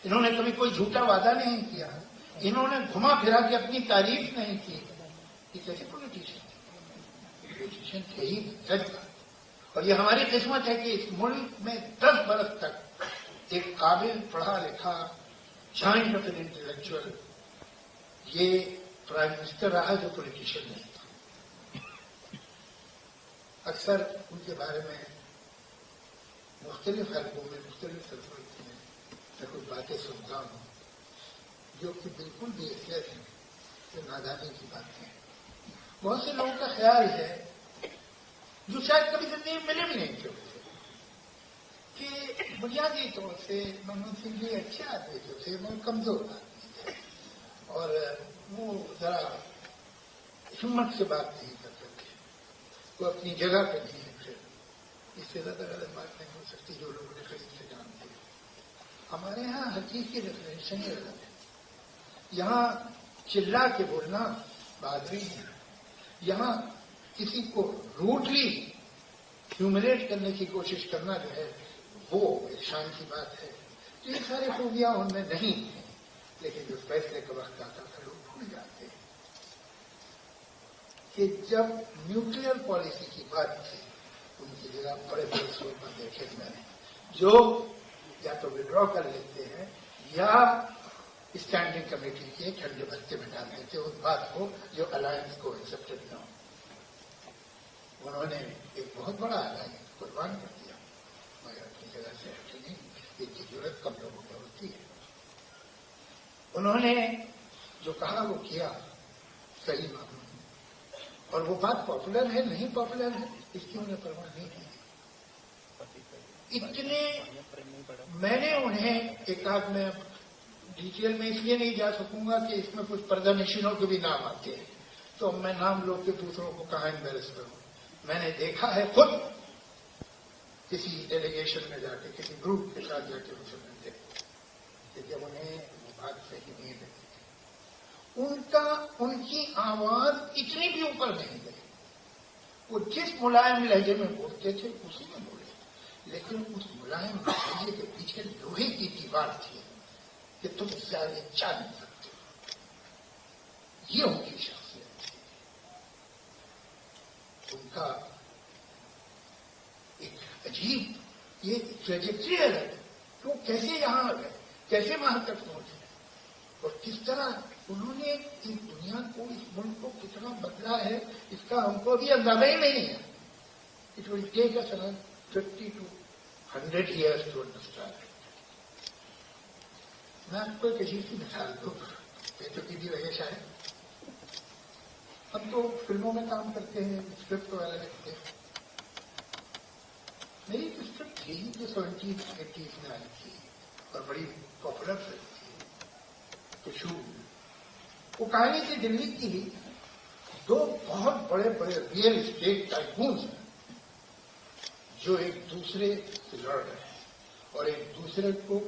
انہوں نے کبھی کوئی جھوٹا وعدہ نہیں کیا, انہوں نے گھما پھرا کے اپنی تعریف نہیں کی. یہ کیسے پولیٹیشین تھے ہی سچ بات. اور یہ ہماری قسمت ہے کہ اس ملک میں 10 برس تک ایک قابل پڑھا لکھا جائنٹ آف این انٹلیکچوئل یہ پرائم منسٹر رہا جو پولیٹیشین نہیں تھا. اکثر ان کے بارے میں مختلف حلقوں میں مختلف سرپرستی میں کچھ باتیں سنتا ہوں جو کہ بالکل بھی ایسے ہیں کہ نادانی کی باتیں ہیں. بہت سے لوگوں کا خیال ہے جو شاید کبھی زندگی میں ملے بھی نہیں تھے کہ بنیادی طور سے منموہن سنگھ جی اچھے آدمی جو تھے وہ کمزور آدمی تھے اور وہ ذرا ہمت سے بات نہیں کرتے تھے, وہ اپنی جگہ پہ نہیں ہے. پھر اس سے زیادہ غلط بات نہیں ہو سکتی جو لوگوں نے قریب سے جانتے ہیں. ہمارے یہاں حقیقی ڈیفینیشن یہ غلط ہے. یہاں چلا کے بولنا بہادری ہے, یہاں کسی کو روٹلی ہیوملیٹ کرنے کی کوشش کرنا جو ہے وہ ایک شان کی بات ہے. تو یہ سارے خوبیاں ان میں نہیں ہیں, لیکن جو فیصلے کا وقت آتا تھا لوگ بھول جاتے ہیں کہ جب نیوکلیئر پالیسی کی بات تھی ان کی جگہ بڑے بڑے صور پر دیکھے میں نے جو یا تو ودرا کر لیتے ہیں یا اسٹینڈنگ کمیٹی کے ٹھنڈے بستے میں ڈال دیتے اس بات کو جو الائنس کو ایکسپٹڈ نہ ہو. انہوں نے ایک بہت بڑا الائنس قربان کر دیا مگر اپنی جگہ سے ہٹی نہیں. اس کی ضرورت کم لوگوں کو ہوتی ہے. انہوں نے جو کہا وہ کیا صحیح معلوم, اور وہ بات پاپولر ہے نہیں پاپولر ہے اس کی انہیں پرواہ نہیں کی. اتنے میں نے انہیں ایک آدھ میں ڈیٹیل میں اس لیے نہیں جا سکوں گا کہ اس میں کچھ پردہ نشینوں کے بھی نام آتے ہیں تو میں نام لوگ کے دوسروں کو کہاں امبیرس کروں. میں نے دیکھا ہے خود کسی ڈیلیگیشن میں جا کے کسی گروپ کے ساتھ جا کے ان سے ملتے کہ جب انہیں وہ بات صحیح نہیں لگی ان کی آواز اتنی بھی اوپر نہیں گئی. وہ جس ملائم لہجے میں بولتے تھے اسی میں بولے, لیکن اس ملائم لہجے کے پیچھے لوہے کی دیوار تھی کہ تم زیادہ چاہ نہیں سکتے. یہ ان کی شخصیت تھی. ان کا ایک عجیب یہ ٹریجیکٹری ہے کہ وہ کیسے یہاں آ گئے, کیسے وہاں تک پہنچے اور کس طرح انہوں نے اس دنیا کو اس ملک کو کتنا بدلا ہے اس کا ہم کو بھی اندازہ ہی نہیں ہے. It will take us around 50 to 100 years to understand. میں آپ کو ایک عجیب سی مثال دوں, پیسوں کی بھی وجہ شاید. ہم تو فلموں میں کام کرتے ہیں, اسکرپٹ وغیرہ لکھتے ہیں. میری ایک اسکرپٹ تھی جو 70s-80s میں آئی تھی اور بڑی پاپولر فلم تھی. تو وہ کہانی تھی دلی کی 2 بہت بڑے بڑے ریئل اسٹیٹ ٹائکونز ہیں جو ایک دوسرے سے لڑ رہے ہیں اور ایک دوسرے کو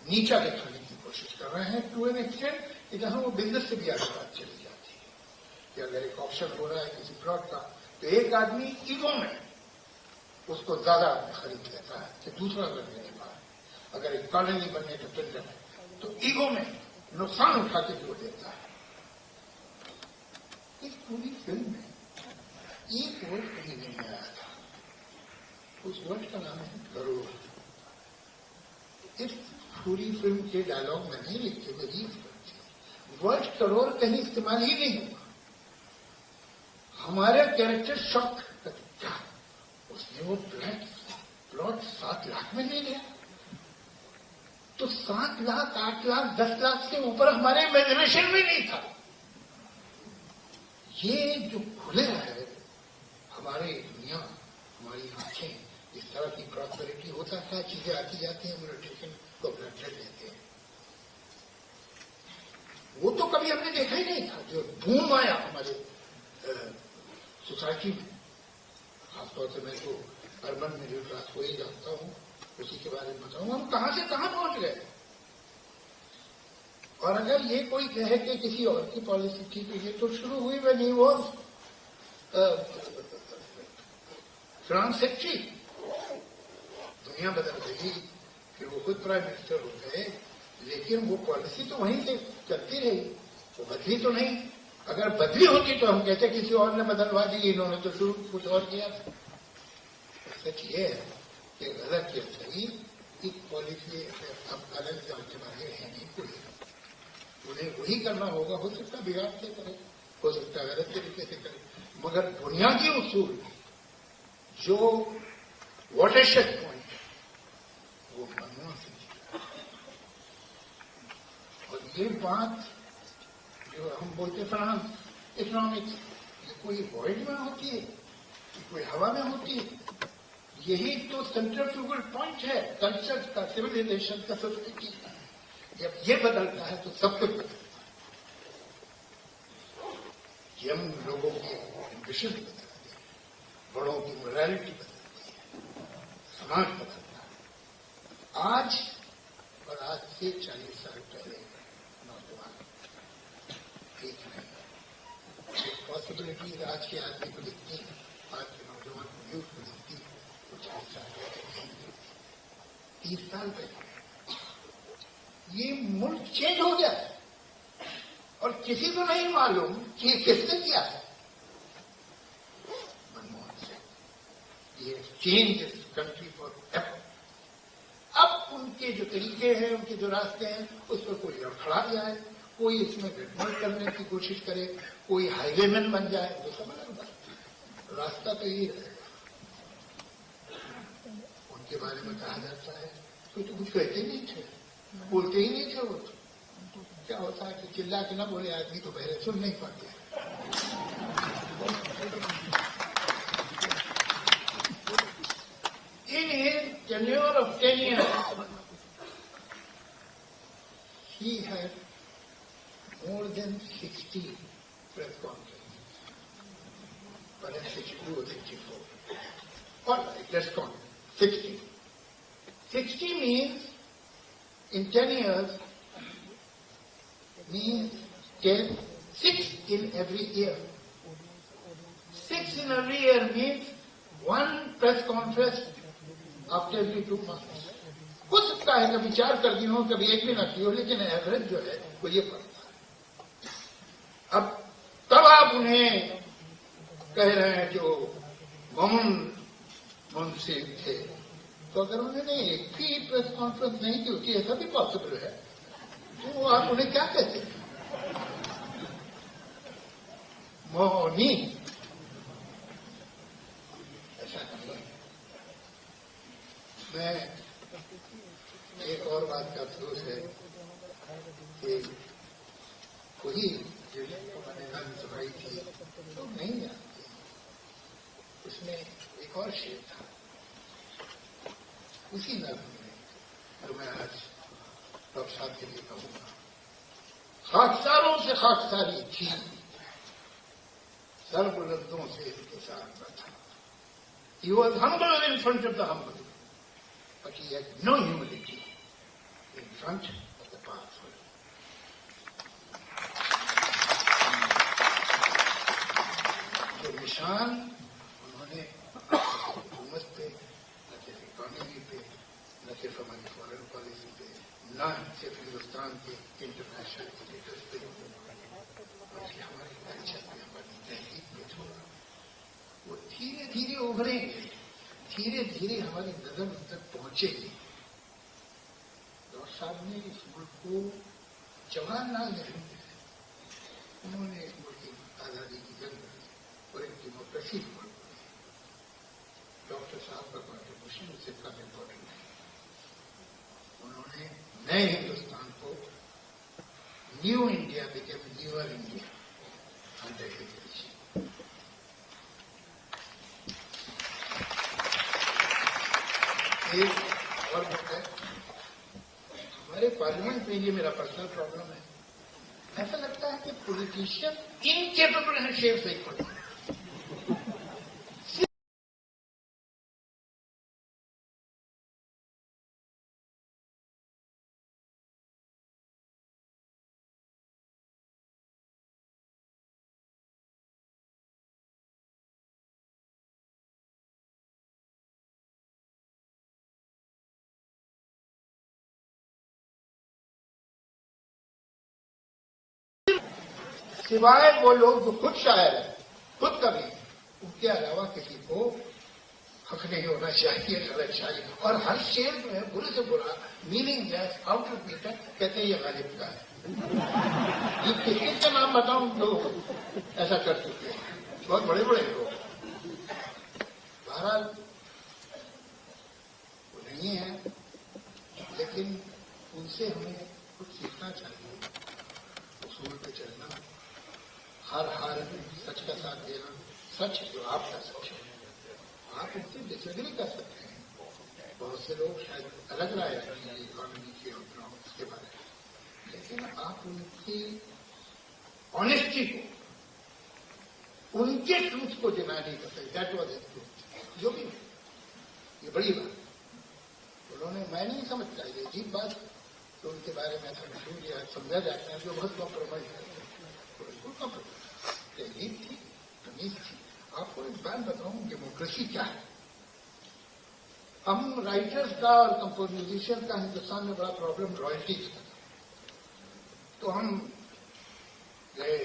نیچا دکھانے کی کوشش کر رہے ہیں ٹو این ایکسٹینٹ کہ جہاں وہ بزنس سے بھی آگے بات چلی جاتی ہے کہ اگر ایک آپشن ہو رہا ہے کسی پلاٹ کا تو ایک آدمی ایگو میں اس کو زیادہ خرید لیتا ہے کہ دوسرا لڑنے کے بعد اگر ایک کالونی بننے کا ٹینڈر ہے تو ایگو میں نقصان اٹھا کے جو دیتا ہے. اس پوری فلم میں ایک ورڈ کہیں نہیں آیا تھا. اس ورڈ کا نام ہے کروڑ. اس پوری فلم کے ڈائلاگ میں نہیں لکھتے میری ورڈ کروڑ کہیں استعمال ہی نہیں ہوا. ہمارا کیریکٹر شک کیا اس نے وہ پلاٹ 7 لاکھ میں لے لیا تو 7 لاکھ 8 لاکھ 10 لاکھ سے اوپر ہمارے امیجنیشن میں نہیں تھا. یہ جو کھلے ہے ہماری دنیا ہماری آنکھیں اس طرح کی پراسپیرٹی ہوتا تھا, چیزیں آتی جاتی ہیں, میڈیٹیشن کو بلڈ لیتے ہیں. وہ تو کبھی ہم نے دیکھا ہی نہیں تھا جو بوم آیا ہمارے سوسائٹی میں. خاص طور سے میں تو اربن مڈل کلاس کو ہی جانتا ہوں, اسی کے بارے میں بتاؤں ہم کہاں سے کہاں پہنچ گئے. اور اگر یہ کوئی کہے کہ کسی اور کی پالیسی تھی تو یہ تو شروع ہوئی میں نہیں وہ فرانس سیکٹری دنیا بدل گئی, کہ وہ خود پرائم منسٹر ہو گئے، لیکن وہ پالیسی تو وہیں سے چلتی رہی، وہ بدلی تو نہیں. اگر بدلی ہوتی تو ہم کہتے کسی اور نے بدلوا دی، انہوں نے تو شروع کچھ اور کیا تھا. سچ یہ ہے کہ غلط یا صحیح ایک پالیسی اب الگ جاؤ کے بارے ہے نہیں کوئی. انہیں وہی کرنا ہوگا، ہو سکتا بگاڑ سے کرے، ہو سکتا غلط طریقے سے کرے، مگر بنیادی اصول جو واٹر شیڈ پوائنٹ ہے وہ منموہن سنگھ جی کا. اور یہ بات جو ہم بولتے فراہم اکنامکس، یہ کوئی وائڈ میں ہوتی ہے، یہ کوئی ہوا میں ہوتی ہے. یہی تو سینٹریفیوگل پوائنٹ ہے کلچر کا، سویلائزیشن کا، سوسائٹی کا. جب یہ بدلتا ہے تو سب کچھ بدلتا ہے. یم لوگوں کی ایمبیشن بدلتی ہے، بڑوں کی مورالٹی بدلتی ہے، سماج بدلتا ہے. آج اور آج سے 40 سال پہلے نوجوان ٹھیک نہیں ہے. ایک پاسبلٹی آج کے آدمی کو دکھتی ہے، آج کے نوجوان کو یوتھ کو دکھتی ہے، وہ 40 سال پہلے نہیں دکھتی. 30 سال پہلے یہ ملک چینج ہو گیا ہے اور کسی کو نہیں معلوم کہ کس نے کیا ہے. منموہن سنگھ یہ چینج اس کنٹری فار ایور. اب ان کے جو طریقے ہیں، ان کے جو راستے ہیں، اس پر کوئی کھڑا جائے، کوئی اس میں گڑبڑ کرنے کی کوشش کرے، کوئی ہائی وے مین بن جائے، وہ سب الگ بات ہے. راستہ تو یہ رہے گا. ان کے بارے میں کہا جاتا ہے کوئی تو کچھ کہتے ہی نہیں تھے، بولتے ہی نہیں تھے. وہ تو کیا ہوتا ہے کہ چلا کے نہ بولے آدمی تو پہلے سن نہیں پاتے. In his tenure of 10 years, he had more than 60 press conferences. Perhaps 62 or 64. All right, let's count. 60. 60 means, in 10 years, means 10, 6 in every year. 6 in every year means one press conference after every 2 months. ہو سکتا ہے کبھی 4 کر دی ہو، کبھی 1 بھی نہ کی ہو، لیکن average جو ہے وہ یہ پڑتا ہے. اب تب آپ انہیں کہہ رہے ہیں کہ وہ منصف تھے، تو اگر انہوں نے ایک بھی پریس کانفرنس نہیں کی ہوتی، ایسا بھی پاسبل ہے، تو آپ انہیں کیا کہتے ہیں؟ مونی. ایسا نہیں ہے. میں ایک اور بات کا افسوس ہے کہ وہی جو نظم صفائی تھی لوگ نہیں جانتے. اس میں ایک اور شعر تھا اسی نظم میں جو میں آج ڈاکٹر صاحب کے لیے کہوں گا. خاکساروں سے خاکساری تھی، سر بلندوں سے انتظار نہ تھا. He was humble in front of the humble, but he had no humility in front of the powerful. جو نشان انہوں نے حکومت پہ، نہ صرف اکانومی پہ، نہ صرف ہماری فارن پالیسی پہ، نہ صرف ہندوستان کے انٹرنیشنل اسٹیٹس پہ، بلکہ ہمارے کلچر پہ، ہماری تہذیب پہ چھوڑا، وہ دھیرے دھیرے ابھریں گے، دھیرے دھیرے ہماری نظر ان تک پہنچے گی. ڈاکٹر صاحب نے اس ملک کو جواہر لال نہرو نے، انہوں نے اس ملک کی آزادی کی جنگ لڑی اور ایک ڈیموکریسی ملک بنی. ڈاکٹر صاحب کا کنٹریبیوشن اس سے کم امپورٹنٹ ہے. انہوں نے نئے ہندوستان کو، new India became never India under his leadership. ایک اور بات ہے، ہمارے پارلیمنٹ میں یہ میرا پرسنل پرابلم ہے، ایسا لگتا ہے کہ پولیٹیشین انکیپیبل ہیں شیئر صحیح پڑھنے. سوائے وہ لوگ جو خود شاعر ہیں، خود کبھی، ان کے علاوہ کسی کو حق نہیں ہونا چاہیے غلط شاعری. اور ہر شعر جو ہے برے سے برا، meaning less, out of matter, کہتے ہیں یہ غالب کا ہے. یہ کسی کا نام بتاؤں جو ایسا کر چکے ہیں، بہت بڑے بڑے لوگ. بہرحال وہ نہیں ہے، لیکن ان سے ہمیں کچھ سیکھنا چاہیے. اصول پہ چلنا، ہر حال میں سچ کا ساتھ دینا. سچ جو آپ کا سچ ہے، آپ ان سے ڈس ایگری کر سکتے ہیں. بہت سے لوگ شاید الگ رائے رکھیں گے اکانومی کے اور اس کے بارے میں، لیکن آپ ان کی آنےسٹی کو، ان کے ٹروتھ کو ڈینائی نہیں کر سکتے. That was a truth. جو بھی یہ بڑی بات انہوں نے، میں نہیں سمجھتا یہ عجیب بات تو ان کے بارے میں ایسا مشہور یا سمجھا جاتا ہے جو بہت کمپرومائز کرتے ہیں. بالکل کمپرومائز. تہذیب تھی، تمیز تھی. آپ کو ایک بات بتاؤں، ڈیموکریسی کیا ہے. ہم رائٹرز کا اور میوزیشین کا ہندوستان میں بڑا پرابلم رائلٹیز کا. تو ہم گئے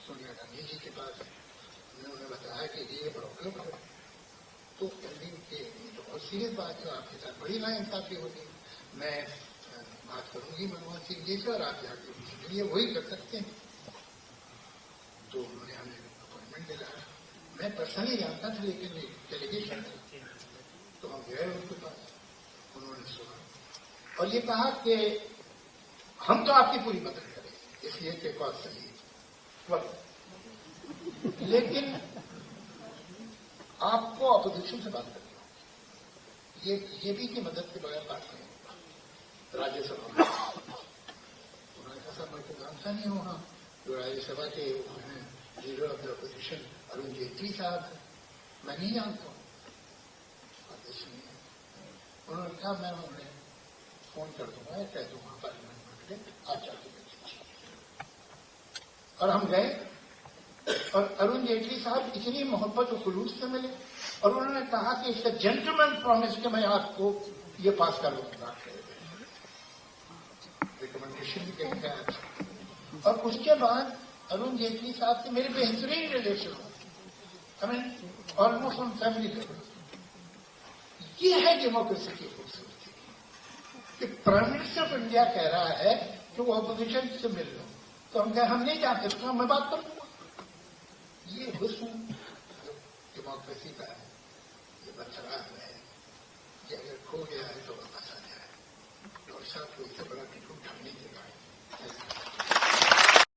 سونیا گاندھی جی کے پاس، انہوں نے بتایا کہ یہ پرابلم ہے. تو کہ یہ تو بہت سیریس بات ہے، آپ کے ساتھ بڑی نا انصافی ہوگی. میں بات کروں گی منموہن سنگھ جی سے اور آپ جا کے ان کے لیے وہی کر سکتے ہیں. تو انہوں نے ہمیں اپوائنٹمنٹ دلایا. میں پرسنلی جانتا تھا لیکن ڈیلیگیشن تھا. تو ہم گئے ان کے پاس، انہوں نے سنا اور یہ کہا کہ ہم تو آپ کی پوری مدد کریں گے، اس لیے کہ بات صحیح وقت، لیکن آپ کو اپوزیشن سے بات کرنی ہوگی. یہ بی جے پی کی مدد کے بغیر بات نہیں ہوگا راجیہ سبھا میں. انہوں نے کہا صاحب میں تو جانتا نہیں ہوں. جو راجیہ سبھا کے ہیں leader of the opposition Arun Jaitley صاحب ہیں، میں نہیں جانتا ہوں. انہوں نے کہا میں انہیں فون کر دوں گا، کہہ دوں گا پارلیمنٹ میں آپ جا کے دیکھیے. اور ہم گئے اور ارون جیٹلی صاحب اتنی محبت و خلوص سے ملے اور انہوں نے کہا کہ اس کا جینٹلمین پرومس کہ میں آپ کو یہ پاس کر دوں گا، ریکمنڈیشن بھی کہیں گا. اور اس کے بعد ارون جیٹلی صاحب سے میرے بہترین relation who, almost on family level. یہ ہے ڈیموکریسی کی خوبصورتی کہ پرائم منسٹر آف انڈیا کہہ رہا ہے کہ وہ اپوزیشن سے مل لو، تو ہم کہیں ہم نہیں جا سکتے، میں بات کروں گا. یہ حسن ڈیموکریسی کا ہے، یہ برقرار ہے. یہ اگر کھو گیا ہے تو واپس آ جائے. اور ساتھ کو اس سے بڑا ٹوٹ ہم